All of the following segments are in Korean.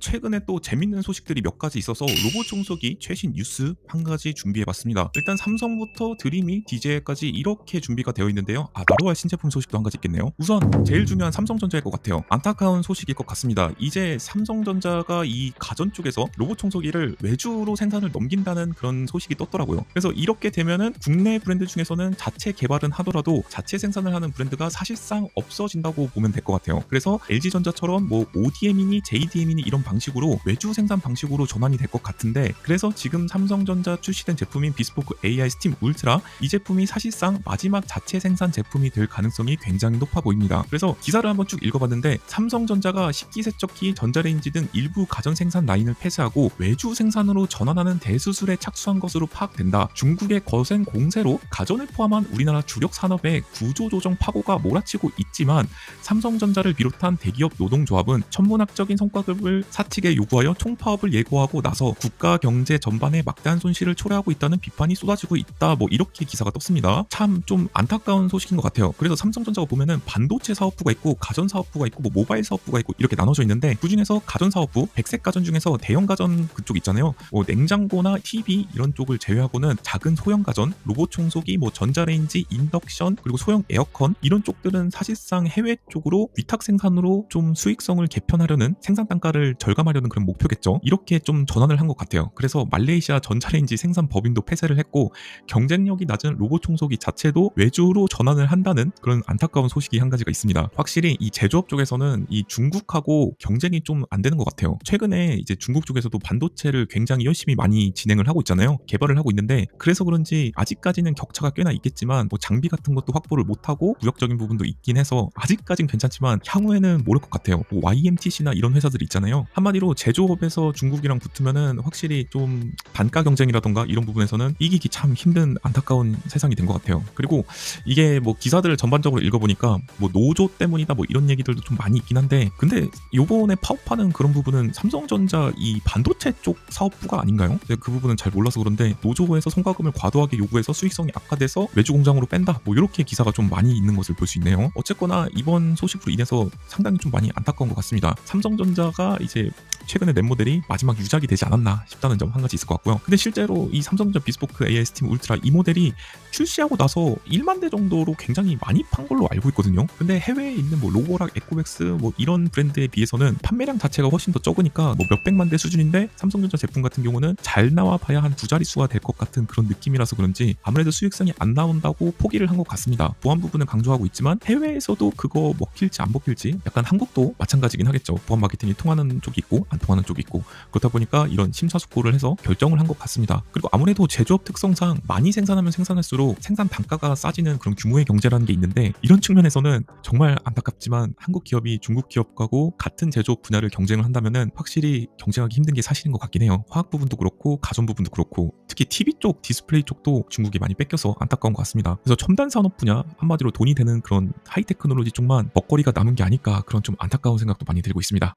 최근에 또 재밌는 소식들이 몇 가지 있어서 로봇 청소기 최신 뉴스 한 가지 준비해봤습니다. 일단 삼성부터 드림이 DJI까지 이렇게 준비가 되어 있는데요. 나로할 신제품 소식도 한 가지 있겠네요. 우선 제일 중요한 삼성전자일 것 같아요. 안타까운 소식일 것 같습니다. 이제 삼성전자가 이 가전 쪽에서 로봇 청소기를 외주로 생산을 넘긴다는 그런 소식이 떴더라고요. 그래서 이렇게 되면은 국내 브랜드 중에서는 자체 개발은 하더라도 자체 생산을 하는 브랜드가 사실상 없어진다고 보면 될 것 같아요. 그래서 LG전자처럼 뭐 ODM이니 JDM이니 이런 방식으로 외주 생산 방식으로 전환이 될 것 같은데, 그래서 지금 삼성전자 출시된 제품인 비스포크 AI 스팀 울트라, 이 제품이 사실상 마지막 자체 생산 제품이 될 가능성이 굉장히 높아 보입니다. 그래서 기사를 한번 쭉 읽어봤는데, 삼성전자가 식기세척기, 전자레인지 등 일부 가전 생산 라인을 폐쇄하고 외주 생산으로 전환하는 대수술에 착수한 것으로 파악된다. 중국의 거센 공세로 가전을 포함한 우리나라 주력 산업의 구조조정 파고가 몰아치고 있지만, 삼성전자를 비롯한 대기업 노동조합은 천문학적인 성과급을 사측에 요구하여 총파업을 예고하고 나서 국가 경제 전반에 막대한 손실을 초래하고 있다는 비판이 쏟아지고 있다. 뭐 이렇게 기사가 떴습니다. 참 좀 안타까운 소식인 것 같아요. 그래서 삼성전자가 보면은 반도체 사업부가 있고 가전 사업부가 있고 뭐 모바일 사업부가 있고 이렇게 나눠져 있는데, 그중에서 가전 사업부, 백색 가전 중에서 대형 가전 그쪽 있잖아요. 뭐 냉장고나 TV 이런 쪽을 제외하고는 작은 소형 가전, 로봇 청소기, 뭐 전자레인지, 인덕션, 그리고 소형 에어컨 이런 쪽들은 사실상 해외 쪽으로 위탁 생산으로 좀 수익성을 개편하려는, 생산 단가를 절감하려는 그런 목표겠죠. 이렇게 좀 전환을 한 것 같아요. 그래서 말레이시아 전자레인지 생산 법인도 폐쇄를 했고, 경쟁력이 낮은 로봇 청소기 자체도 외주로 전환을 한다는 그런 안타까운 소식이 한 가지가 있습니다. 확실히 이 제조업 쪽에서는 이 중국하고 경쟁이 좀 안 되는 것 같아요. 최근에 이제 중국 쪽에서도 반도체를 굉장히 열심히 많이 진행을 하고 있잖아요. 개발을 하고 있는데, 그래서 그런지 아직까지는 격차가 꽤나 있겠지만 뭐 장비 같은 것도 확보를 못하고 무역적인 부분도 있긴 해서 아직까진 괜찮지만 향후에는 모를 것 같아요. 뭐 YMTC나 이런 회사들 있잖아요. 한마디로 제조업에서 중국이랑 붙으면은 확실히 좀 단가 경쟁이라던가 이런 부분에서는 이기기 참 힘든 안타까운 세상이 된 것 같아요. 그리고 이게 뭐 기사들을 전반적으로 읽어보니까 뭐 노조 때문이다 뭐 이런 얘기들도 좀 많이 있긴 한데, 근데 요번에 파업하는 그런 부분은 삼성전자 이 반도체 쪽 사업부가 아닌가요? 제가 그 부분은 잘 몰라서 그런데, 노조에서 성과금을 과도하게 요구해서 수익성이 악화돼서 외주 공장으로 뺀다 뭐 이렇게 기사가 좀 많이 있는 것을 볼 수 있네요. 어쨌거나 이번 소식으로 인해서 상당히 좀 많이 안타까운 것 같습니다. 삼성전자가 이제 최근에 낸 모델이 마지막 유작이 되지 않았나 싶다는 점 한 가지 있을 것 같고요. 근데 실제로 이 삼성전자 비스포크 AI 스팀 울트라 이 모델이 출시하고 나서 1만 대 정도로 굉장히 많이 판 걸로 알고 있거든요. 근데 해외에 있는 뭐 로보락, 에코백스 뭐 이런 브랜드에 비해서는 판매량 자체가 훨씬 더 적으니까 뭐 몇백만 대 수준인데, 삼성전자 제품 같은 경우는 잘 나와 봐야 한 두 자릿수가 될 것 같은 그런 느낌이라서 그런지 아무래도 수익성이 안 나온다고 포기를 한 것 같습니다. 보안 부분은 강조하고 있지만 해외에서도 그거 먹힐지 안 먹힐지, 약간 한국도 마찬가지긴 하겠죠. 보안 마케팅이 통하는 쪽이 있고 안 통하는 쪽이 있고, 그렇다 보니까 이런 심사숙고를 해서 결정을 한 것 같습니다. 그리고 아무래도 제조업 특성상 많이 생산하면 생산할수록 생산 단가가 싸지는 그런 규모의 경제라는 게 있는데, 이런 측면에서는 정말 안타깝지만 한국 기업이 중국 기업하고 같은 제조업 분야를 경쟁을 한다면은 확실히 경쟁하기 힘든 게 사실인 것 같긴 해요. 화학 부분도 그렇고 가전 부분도 그렇고, 특히 TV 쪽, 디스플레이 쪽도 중국이 많이 뺏겨서 안타까운 것 같습니다. 그래서 첨단 산업 분야, 한마디로 돈이 되는 그런 하이테크놀로지 쪽만 먹거리가 남은 게 아닐까, 그런 좀 안타까운 생각도 많이 들고 있습니다.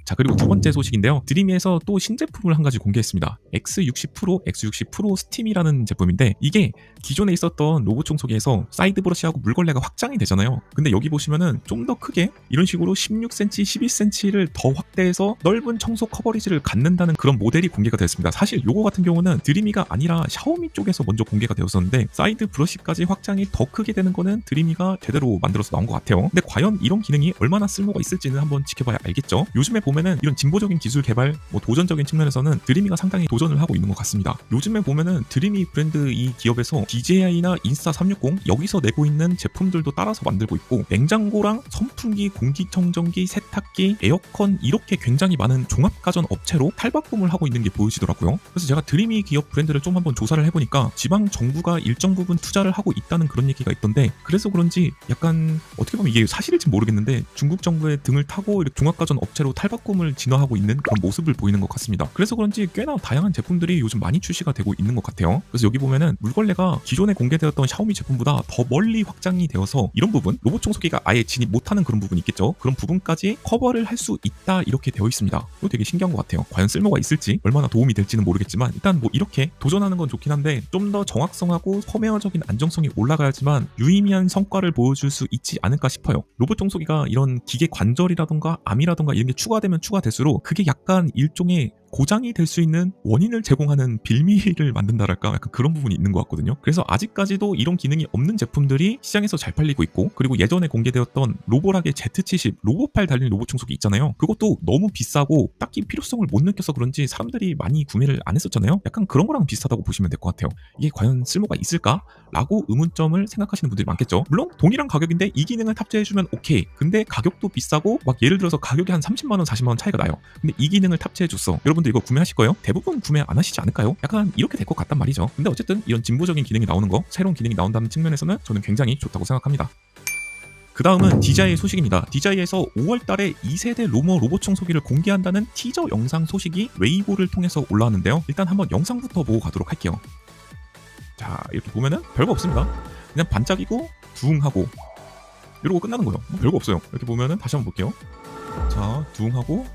자, 그리고 두 번째 소식인데요. 드림에서 또 신제품을 한 가지 공개했습니다. X60 프로, X60 프로 스팀이라는 제품인데, 이게 기존에 있었던 로봇 청소기에서 사이드 브러쉬하고 물걸레가 확장이 되잖아요. 근데 여기 보시면은 좀 더 크게 이런 식으로 16cm, 11cm를 더 확대해서 넓은 청소 커버리지를 갖는다는 그런 모델이 공개가 되었습니다. 사실 요거 같은 경우는 드림이가 아니라 샤오미 쪽에서 먼저 공개가 되었었는데, 사이드 브러쉬까지 확장이 더 크게 되는 거는 드림이가 제대로 만들어서 나온 것 같아요. 근데 과연 이런 기능이 얼마나 쓸모가 있을지는 한번 지켜봐야 알겠죠. 요즘에 보면은 이런 진보적인 기술 개발, 뭐 도전적인 측면에서는 드림이가 상당히 도전을 하고 있는 것 같습니다. 요즘에 보면은 드림이 브랜드 이 기업에서 DJI나 인스타360 여기서 내고 있는 제품들도 따라서 만들고 있고, 냉장고랑 선풍기, 공기청정기, 세탁기, 에어컨 이렇게 굉장히 많은 종합가전 업체로 탈바꿈을 하고 있는 게 보여지더라고요. 그래서 제가 드림이 기업 브랜드를 좀 한번 조사를 해보니까 지방 정부가 일정 부분 투자를 하고 있다는 그런 얘기가 있던데, 그래서 그런지 약간 어떻게 보면 이게 사실일지 모르겠는데 중국 정부의 등을 타고 이렇게 종합가전 업체로 탈바꿈을 진화하고 있는 그런 모습을 보이는 것 같습니다. 그래서 그런지 꽤나 다양한 제품들이 요즘 많이 출시가 되고 있는 것 같아요. 그래서 여기 보면은 물걸레가 기존에 공개되었던 샤오미 제품보다 더 멀리 확장이 되어서 이런 부분, 로봇 청소기가 아예 진입 못하는 그런 부분이 있겠죠. 그런 부분까지 커버를 할 수 있다 이렇게 되어 있습니다. 이거 되게 신기한 것 같아요. 과연 쓸모가 있을지, 얼마나 도움이 될지는 모르겠지만, 일단 뭐 이렇게 도전하는 건 좋긴 한데 좀 더 정확성하고 펌웨어적인 안정성이 올라가야지만 유의미한 성과를 보여줄 수 있지 않을까 싶어요. 로봇 청소기가 이런 기계 관절이라던가 암이라던가 이런 게 추가되면 추가되면 추가될수록 그게 약간 일종의 고장이 될 수 있는 원인을 제공하는 빌미를 만든다랄까 약간 그런 부분이 있는 것 같거든요. 그래서 아직까지도 이런 기능이 없는 제품들이 시장에서 잘 팔리고 있고, 그리고 예전에 공개되었던 로보락의 Z70 로보팔 달린 로봇 청소기 있잖아요. 그것도 너무 비싸고 딱히 필요성을 못 느껴서 그런지 사람들이 많이 구매를 안 했었잖아요. 약간 그런 거랑 비슷하다고 보시면 될 것 같아요. 이게 과연 쓸모가 있을까? 라고 의문점을 생각하시는 분들이 많겠죠. 물론 동일한 가격인데 이 기능을 탑재해주면 오케이. 근데 가격도 비싸고 막 예를 들어서 가격이 한 30만원 40만원 차이가 나요. 근데 이 기능을 탑재해줬어. 여러분들 이거 구매하실 거예요? 대부분 구매 안 하시지 않을까요? 약간 이렇게 될 것 같단 말이죠. 근데 어쨌든 이런 진보적인 기능이 나오는 거, 새로운 기능이 나온다는 측면에서는 저는 굉장히 좋다고 생각합니다. 그 다음은 DJI 소식입니다. DJI에서 5월달에 2세대 로머 로봇 청소기를 공개한다는 티저 영상 소식이 웨이보를 통해서 올라왔는데요. 일단 한번 영상부터 보고 가도록 할게요. 자, 이렇게 보면은 별거 없습니다. 그냥 반짝이고 둥하고 이러고 끝나는 거예요. 뭐 별거 없어요. 이렇게 보면은 다시 한번 볼게요. 자, 둥하고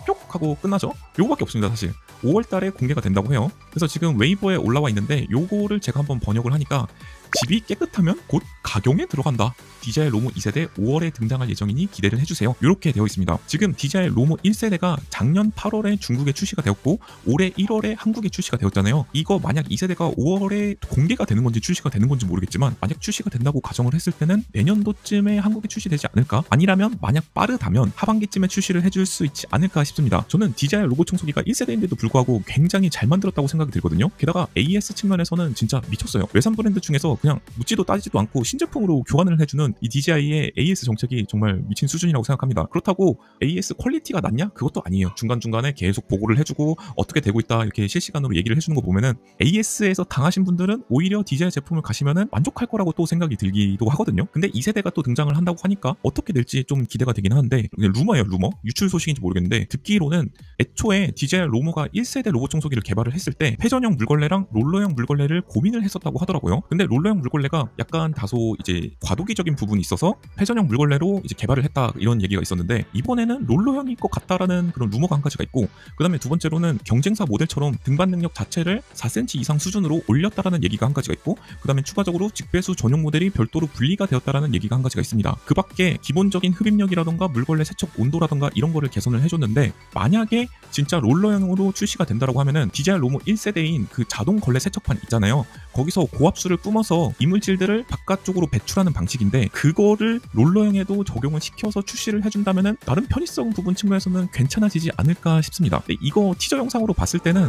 뿅 하고 끝나죠. 요거밖에 없습니다. 사실 5월달에 공개가 된다고 해요. 그래서 지금 웨이보에 올라와 있는데 요거를 제가 한번 번역을 하니까 집이 깨끗하면 곧 가경에 들어간다. DJI 로모 2세대 5월에 등장할 예정이니 기대를 해주세요. 이렇게 되어 있습니다. 지금 DJI 로모 1세대가 작년 8월에 중국에 출시가 되었고 올해 1월에 한국에 출시가 되었잖아요. 이거 만약 2세대가 5월에 공개가 되는 건지 출시가 되는 건지 모르겠지만 만약 출시가 된다고 가정을 했을 때는 내년도쯤에 한국에 출시되지 않을까? 아니라면 만약 빠르다면 하반기쯤에 출시를 해줄 수 있지 않을까 싶습니다. 저는 DJI 로봇 청소기가 1세대인데도 불구하고 굉장히 잘 만들었다고 생각이 들거든요. 게다가 AS 측면에서는 진짜 미쳤어요. 외산 브랜드 중에서 그냥 묻지도 따지지도 않고 신제품으로 교환을 해주는 이 DJI의 AS 정책이 정말 미친 수준이라고 생각합니다. 그렇다고 AS 퀄리티가 낮냐? 그것도 아니에요. 중간중간에 계속 보고를 해주고 어떻게 되고 있다 이렇게 실시간으로 얘기를 해주는 거 보면은 AS에서 당하신 분들은 오히려 DJI 제품을 가시면은 만족할 거라고 또 생각이 들기도 하거든요. 근데 2세대가 또 등장을 한다고 하니까 어떻게 될지 좀 기대가 되긴 하는데, 루머예요, 루머. 유출 소식인지 모르겠는데 듣기로는 애초에 DJI 로머가 1세대 로봇 청소기를 개발을 했을 때 회전형 물걸레랑 롤러형 물걸레를 고민을 했었다고 하더라고요. 근데 롤러형 물걸레가 약간 다소 이제 과도기적인 부분이 있어서 회전형 물걸레로 이제 개발을 했다 이런 얘기가 있었는데, 이번에는 롤러형일 것 같다라는 그런 루머가 한 가지가 있고, 그 다음에 두 번째로는 경쟁사 모델처럼 등반 능력 자체를 4cm 이상 수준으로 올렸다라는 얘기가 한 가지가 있고, 그 다음에 추가적으로 직배수 전용 모델이 별도로 분리가 되었다라는 얘기가 한 가지가 있습니다. 그 밖에 기본적인 흡입력이라던가 물걸레 세척 온도라던가 이런 거를 개선을 해줬는데, 만약에 진짜 롤러형으로 출시가 된다라고 하면은 DJI 로모 1세대인 그 자동 걸레 세척판 있잖아요. 거기서 고압수를 뿜어서 이물질들을 바깥쪽으로 배출하는 방식인데, 그거를 롤러형에도 적용을 시켜서 출시를 해준다면은 나름 편의성 부분 측면에서는 괜찮아지지 않을까 싶습니다. 근데 이거 티저 영상으로 봤을 때는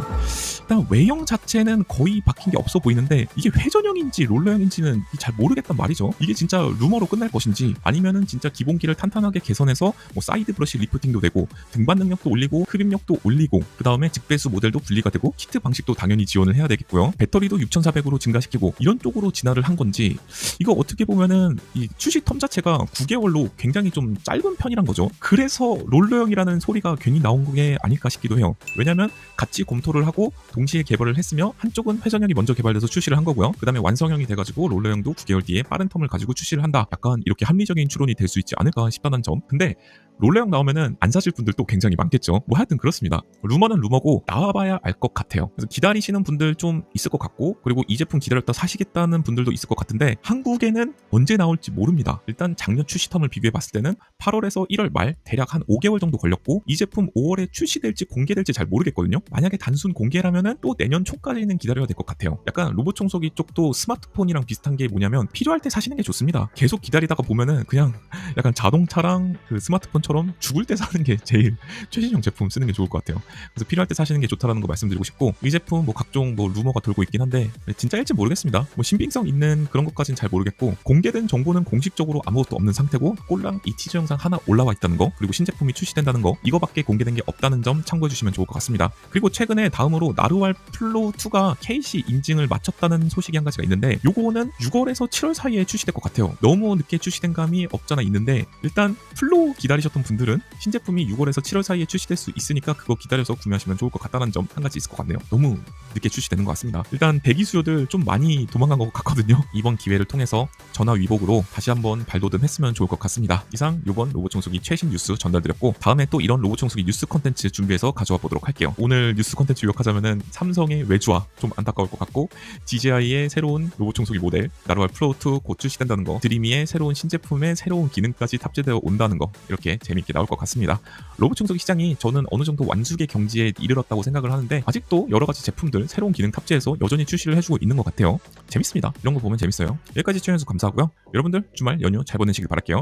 일단 외형 자체는 거의 바뀐 게 없어 보이는데, 이게 회전형인지 롤러형인지는 잘 모르겠단 말이죠. 이게 진짜 루머로 끝날 것인지 아니면은 진짜 기본기를 탄탄하게 개선해서 뭐 사이드 브러쉬 리프팅도 되고 등반 능력도 올리고 흡입력도 올리고, 그 다음에 직배수 모델도 분리가 되고 키트 방식도 당연히 지원을 해야 되겠고요. 배터리도 6400으로 증가시키고 이런 쪽으로 진화를 한 건지, 이거 어떻게 보면은 이 출시 텀 자체가 9개월로 굉장히 좀 짧은 편이란 거죠. 그래서 롤러형이라는 소리가 괜히 나온 게 아닐까 싶기도 해요. 왜냐면 같이 검토를 하고 동시에 개발을 했으며 한쪽은 회전형이 먼저 개발돼서 출시를 한 거고요. 그 다음에 완성형이 돼가지고 롤러형도 9개월 뒤에 빠른 텀을 가지고 출시를 한다. 약간 이렇게 합리적인 추론이 될 수 있지 않을까 싶다는 점. 근데 롤러형 나오면은 안 사실 분들도 굉장히 많겠죠. 뭐 하여튼 그렇습니다. 루머는 루머고 나와봐야 알 것 같아요. 그래서 기다리시는 분들 좀 있을 것 같고, 그리고 이 제품 기다렸다 사시겠다는 분들도 있을 것 같은데 한국에는 언제 나올지 모릅니다. 일단 작년 출시 텀을 비교해 봤을 때는 8월에서 1월 말 대략 한 5개월 정도 걸렸고, 이 제품 5월에 출시될지 공개될지 잘 모르겠거든요. 만약에 단순 공개라면은 또 내년 초까지는 기다려야 될 것 같아요. 약간 로봇 청소기 쪽도 스마트폰이랑 비슷한 게 뭐냐면 필요할 때 사시는 게 좋습니다. 계속 기다리다가 보면은 그냥 약간 자동차랑 그 스마트폰처럼 죽을 때 사는 게 제일 최신형 제품 쓰는 게 좋을 것 같아요. 그래서 필요할 때 사시는 게 좋다라는 거 말씀드리고 싶고, 이 제품 뭐 각종 뭐 루머가 돌고 있긴 한데 진짜일지 모르겠습니다. 뭐 신빙성 있는 그런 것까지는 잘 모르겠고, 공개된 정보는 공식적으로 아무것도 없는 상태고, 꼴랑 이 티저 영상 하나 올라와 있다는 거, 그리고 신제품이 출시된다는 거, 이거밖에 공개된 게 없다는 점 참고해 주시면 좋을 것 같습니다. 그리고 최근에 다음으로 나루알 플로 2가 KC 인증을 마쳤다는 소식이 한 가지가 있는데, 요거는 6월에서 7월 사이에 출시될 것 같아요. 너무 늦게 출시된 감이 없잖아 있는데, 일단 플로 기다리셨던 분들은 신제품이 6월에서 7월 사이에 출시될 수 있으니까 그거 기다려서 구매하시면 좋을 것 같다는 점 한 가지 있을 것 같네요. 너무 늦게 출시되는 것 같습니다. 일단 대기 수요들 좀 많이 도망간 것 같거든요. 이번 기회를 통해서 전화 위복으로 다시 한번 발돋움했으면 좋을 것 같습니다. 이상 이번 로봇 청소기 최신 뉴스 전달드렸고, 다음에 또 이런 로봇 청소기 뉴스 컨텐츠 준비해서 가져와 보도록 할게요. 오늘 뉴스 컨텐츠 요약하자면은 삼성의 외주화 좀 안타까울 것 같고, DJI의 새로운 로봇 청소기 모델 나루알 플로 2 곧 출시된다는 거, 드리미의 새로운 신제품에 새로운 기능까지 탑재되어 온다는 거, 이렇게 재밌게 나올 것 같습니다. 로봇 청소기 시장이 저는 어느 정도 완숙의 경지에 이르렀다고 생각을 하는데 아직도 여러 가지 제품들 새로운 기능 탑재해서 여전히 출시를 해주고 있는 것 같아요. 재밌습니다. 이런 거 보면 재밌어요. 여기까지 시청해주셔서 감사하고요. 여러분들 주말 연휴 잘 보내시길 바랄게요.